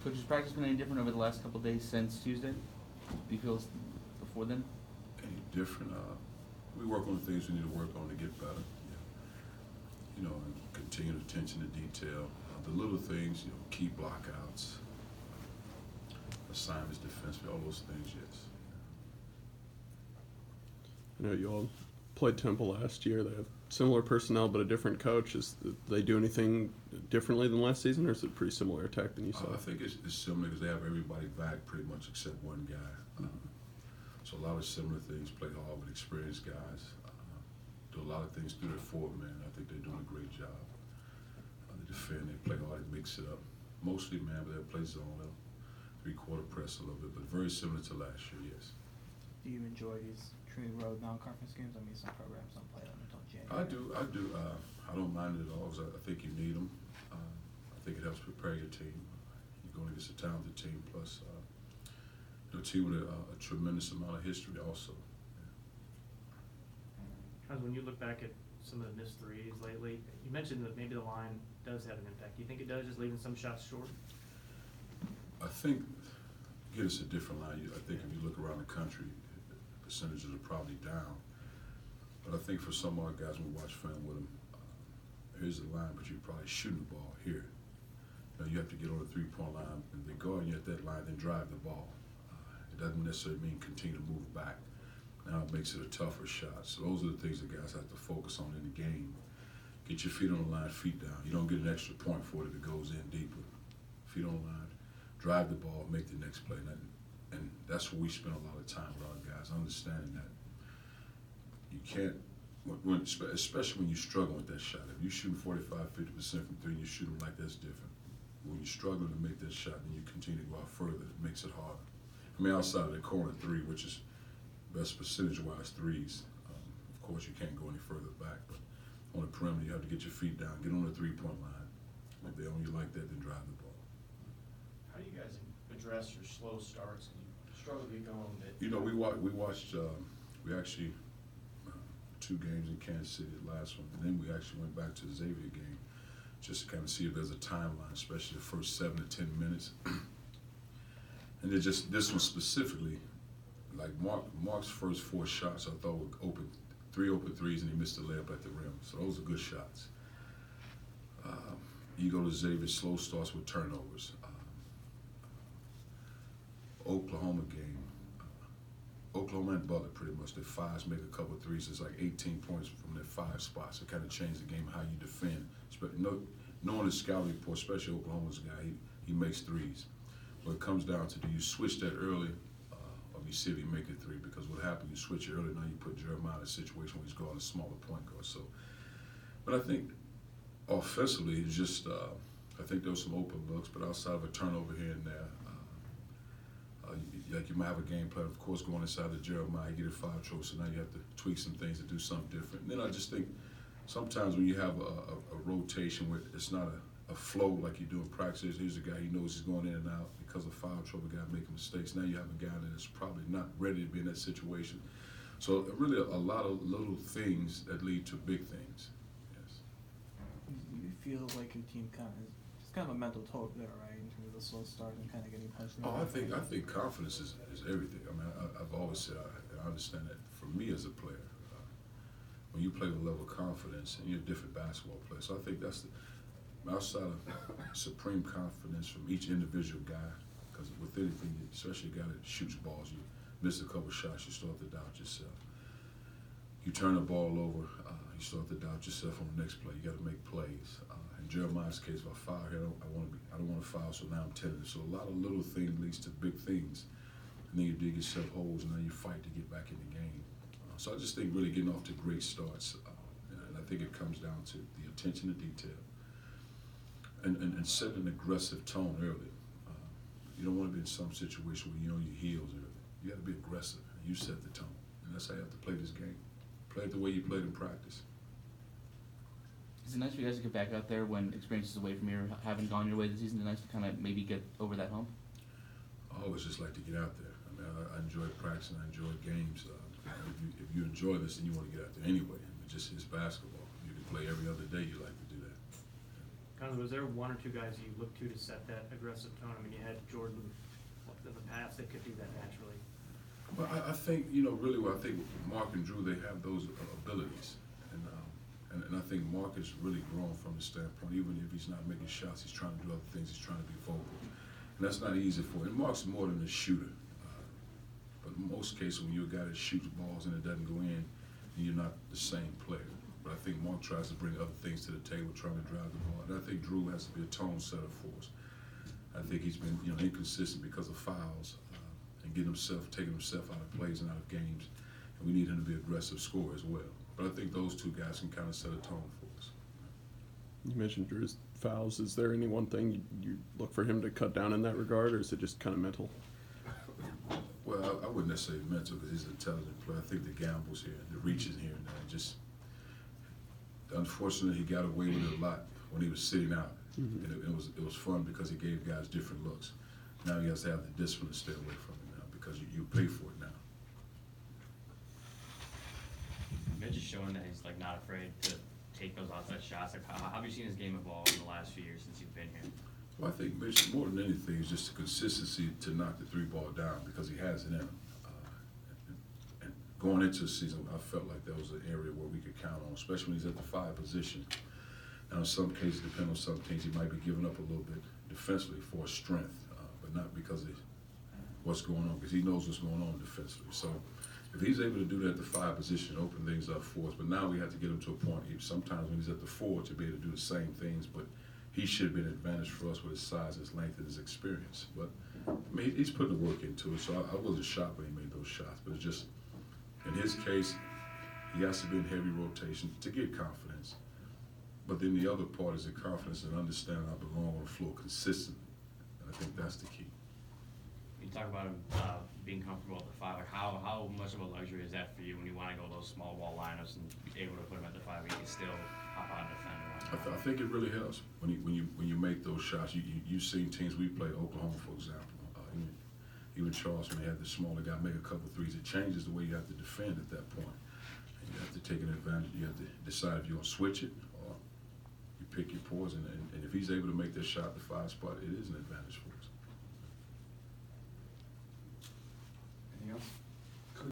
Coach, has practice been any different over the last couple of days since Tuesday? Do you feel before then? Any different? We work on the things we need to work on to get better. You know, and continued attention to detail. The little things, you know, key blockouts, assignments, defensively, all those things, yes. I know you all played Temple last year. They have similar personnel but a different coach. They do anything differently than last season, or is it pretty similar attack than you saw? I think it's similar because they have everybody back pretty much except one guy. So a lot of similar things. Play hard with experienced guys. Do a lot of things through their forward man. I think they're doing a great job. They defend, they play hard, they mix it up. Mostly man, but they play zone, three-quarter press a little bit, but very similar to last year, yes. Do you enjoy these true road non-conference games? I mean, some programs don't play them until January. I do. I don't mind it at all because I think you need them. I think it helps prepare your team. You're going against a talented team, plus a team with a tremendous amount of history also. When you look back at some of the missed threes lately, you mentioned that maybe the line does have an impact. Do you think it does, just leaving some shots short? I think, again, it's a different line. I think if you look around the country, percentages are probably down. But I think for some of our guys, when we watch film with them, here's the line, but you're probably shooting the ball here. You have to get on the three-point line, and they guard you at that line, then drive the ball. It doesn't necessarily mean continue to move back. Now it makes it a tougher shot. So those are the things that guys have to focus on in the game. Get your feet on the line, feet down. You don't get an extra point for it if it goes in deeper. Feet on the line, drive the ball, make the next play. And that's where we spend a lot of time with our guys, understanding that you can't, especially when you're struggling with that shot. If you're shooting 45-50% from three, you shoot them like that's different. When you're struggling to make that shot and you continue to go out further, it makes it harder. I mean, outside of the corner three, which is best percentage-wise threes, of course you can't go any further back, but on the perimeter you have to get your feet down, get on the three-point line. If they own you like that, then drive the ball. How do you guys address your slow starts and you struggle to get going? You know, we watched, we actually, 2 games in Kansas City, the last one, and then we actually went back to the Xavier game just to kind of see if there's a timeline, especially the first 7 to 10 minutes. And then just this one specifically, like Mark's first 4 shots I thought were open, 3 open threes, and he missed the layup at the rim. So those are good shots. You go to Xavier, slow starts with turnovers. Oklahoma game, Oklahoma and Butler pretty much, their 5s make a couple of threes. It's like 18 points from their 5 spots. It kind of changed the game, how you defend. Knowing the scouting report, especially Oklahoma's guy, he makes threes. But it comes down to, do you switch that early, or you see if you make it 3? Because what happens, you switch it early, now you put Jeremiah in a situation where he's guarding a smaller point guard. So, but I think offensively, it's just, I think there was some open looks, but outside of a turnover here and there, like you might have a game plan, of course, going inside the Jeremiah, you get a foul trouble, so now you have to tweak some things to do something different. And then I just think sometimes when you have a rotation where it's not a flow like you do in practice, here's a guy, he knows he's going in and out because of foul trouble, guy making mistakes. Now you have a guy that's probably not ready to be in that situation. So really a lot of little things that lead to big things, yes. You feel like your team it's kind of a mental toll there, right? In terms of the slow start and kind of getting punched in the I think confidence is everything. I mean, I've always said, I understand that for me as a player, when you play with a level of confidence and you're a different basketball player. So I think that's outside of supreme confidence from each individual guy, because with anything, especially a guy that shoots balls, you miss a couple shots, you start to doubt yourself. You turn the ball over, you start to doubt yourself on the next play. You got to make plays. In Jeremiah's case, if I foul here, I don't want to foul, so now I'm tentative. So a lot of little things leads to big things, and then you dig yourself holes, and now you fight to get back in the game. So I just think really getting off to great starts, and I think it comes down to the attention to detail, and setting an aggressive tone early. You don't want to be in some situation where you're on your heels early. You got to be aggressive. You set the tone, and that's how you have to play this game. Play it the way you played in practice. Is it nice for you guys to get back out there when experiences away from here haven't gone your way this season? Is it nice to kind of maybe get over that hump? I always just like to get out there. I mean, I enjoy practicing. I enjoy games. If you enjoy this, then you want to get out there anyway. I mean, it's basketball. You can play every other day. You like to do that. Kind Cuonzo, was there one or two guys you looked to set that aggressive tone? I mean, you had Jordan in the past that could do that naturally. Well, I think, really what I think Mark and Drew, they have those abilities. And I think Mark has really grown from the standpoint, even if he's not making shots, he's trying to do other things, he's trying to be vocal. And that's not easy for him. And Mark's more than a shooter. But in most cases, when you're a guy that shoots balls and it doesn't go in, you're not the same player. But I think Mark tries to bring other things to the table, trying to drive the ball. And I think Drew has to be a tone setter for us. I think he's been inconsistent because of fouls and taking himself out of plays and out of games. And we need him to be an aggressive scorer as well. But I think those two guys can kind of set a tone for us. You mentioned Drew's fouls. Is there any one thing you look for him to cut down in that regard, or is it just kind of mental? Well, I wouldn't necessarily mental because he's an intelligent player. I think the gambles here, the reaches here and there, just unfortunately he got away with it a lot when he was sitting out. Mm-hmm. And it was fun because he gave guys different looks. Now he has to have the discipline to stay away from it now because you pay for it now. Mitch is showing that he's like not afraid to take those outside shots. Like, how have you seen his game evolve in the last few years since you've been here? Well, I think Mitch, more than anything, is just the consistency to knock the three ball down because he has it in him. And going into the season, I felt like that was an area where we could count on, especially when he's at the 5 position. Now, in some cases, depending on some teams, he might be giving up a little bit defensively for his strength, but not because of what's going on, because he knows what's going on defensively. So if he's able to do that at the 5 position, open things up for us. But now we have to get him to a point, sometimes when he's at the 4, to be able to do the same things, but he should be an advantage for us with his size, his length, and his experience. But I mean, he's putting the work into it, so I wasn't shocked when he made those shots. But it's just, in his case, he has to be in heavy rotation to get confidence. But then the other part is the confidence and understanding I belong on the floor consistently. And I think that's the key. You talk about him being comfortable at the 5. Like, how much of a luxury is that for you when you want to go those small ball lineups and be able to put him at the 5 where you can still hop out and defend? I think it really helps when you make those shots. You've seen teams we play, Oklahoma, for example. Even Charleston, they had the smaller guy make a couple of threes. It changes the way you have to defend at that point. And you have to take an advantage. You have to decide if you're going to switch it or you pick your poison. And if he's able to make that shot at the 5 spot, it is an advantage for us. Anything else?